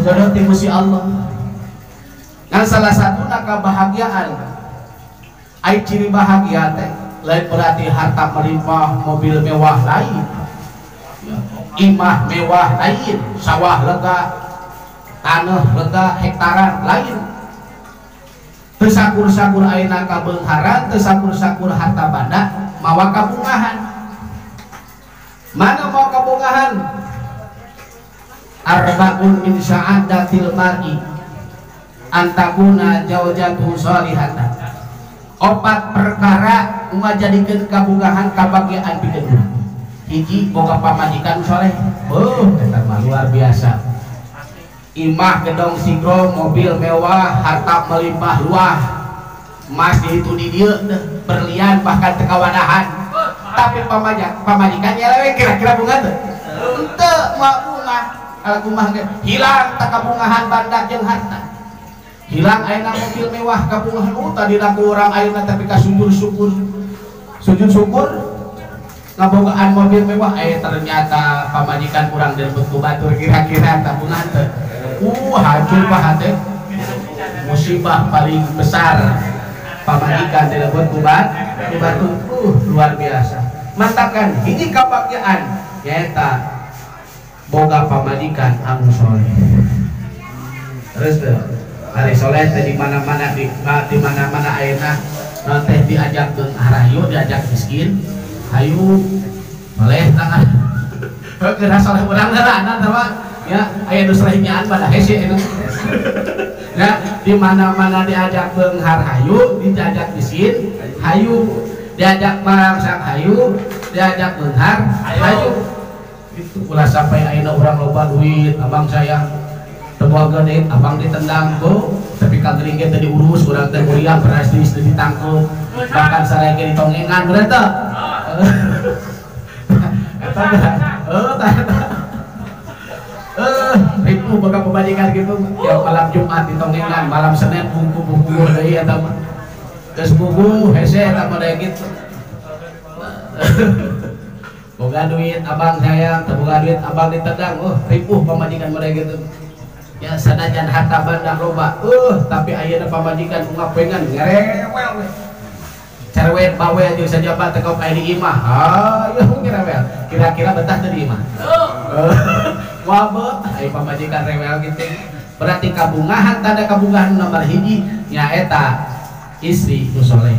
jodoh ti Gusti Allah. Ngan salah satu kebahagiaan ai ciri bahagia teh lain berarti harta melimpah, mobil mewah lain, imah mewah lain, sawah lega, tanah lega hektaran lain. Tesakur-sakur ayeuna kabeungharan, tesakur-sakur harta banda mawa kabungahan. Mana mau kabungahan? Arba'un min sa'adatil mar'i antakuna zawjatuhu shalihatan. Opat perkara ngajadikeun kabungahan kabagian pikeun urang. Hiji boga pamajikan soleh. Eta mah luar biasa. Imah gedong sigro, mobil mewah, harta melimpah luah, emas itu di dieu berlian bahkan tekawadahan. Tapi pamajikan nyelewe kira-kira bunga tuh ente mau bunga kalau kumah hilang tak kabungahan bandak jeung harta, hilang ayeuna mobil mewah kabungahan. Tadi laku orang ayeuna tapi kasujud syukur ngabogaan mobil mewah ternyata pamajikan kurang direbut ku batur kira-kira tabungan teh hancur pahat musibah paling besar pamajikan direbut ku batur luar biasa. Mantakan ini kebahagiaan nyaeta boga pamajikan anu soleh. Terus hari soleh di mana-mana di mana-mana ayeuna non teh diajak ke harayu, diajak miskin hayu soleh tangan kena soleh urang ngaranna tah ya aya nu selahinyaan pada hese itu ya di mana-mana diajak beunghar hayu, diajak miskin hayu, diajak marangsang hayu, diajak beunghar hayu. Itu ulah sampai ayeuna urang loba duit abang saya teboga deui abang ditendang go tapi kagering ge teh diurus urang teh mulia beras ditangkep bahkan sareng ditongengan urang teh eta ribu boga pemajikan gitu ya malam Jumat ditongengan malam Senin bungku-bungku deui eta mah geus buku hese eta mah gitu. Boga duit abang sayang, boga duit abang ditendang, ripuh pamajikan mah gitu. Ya sanajan harta banda loba, tapi ayeuna pamajikan ngapengan ngerewel. Cerewet bawel jeung sajabat teu kaok aya di imah. Ya ngerewel. Kira-kira betah teu di imah. Wabeh aya pamajikan rewel gitu. Berarti kabungahan tanda kabungahan nomor hiji nyaeta istri nu soleh.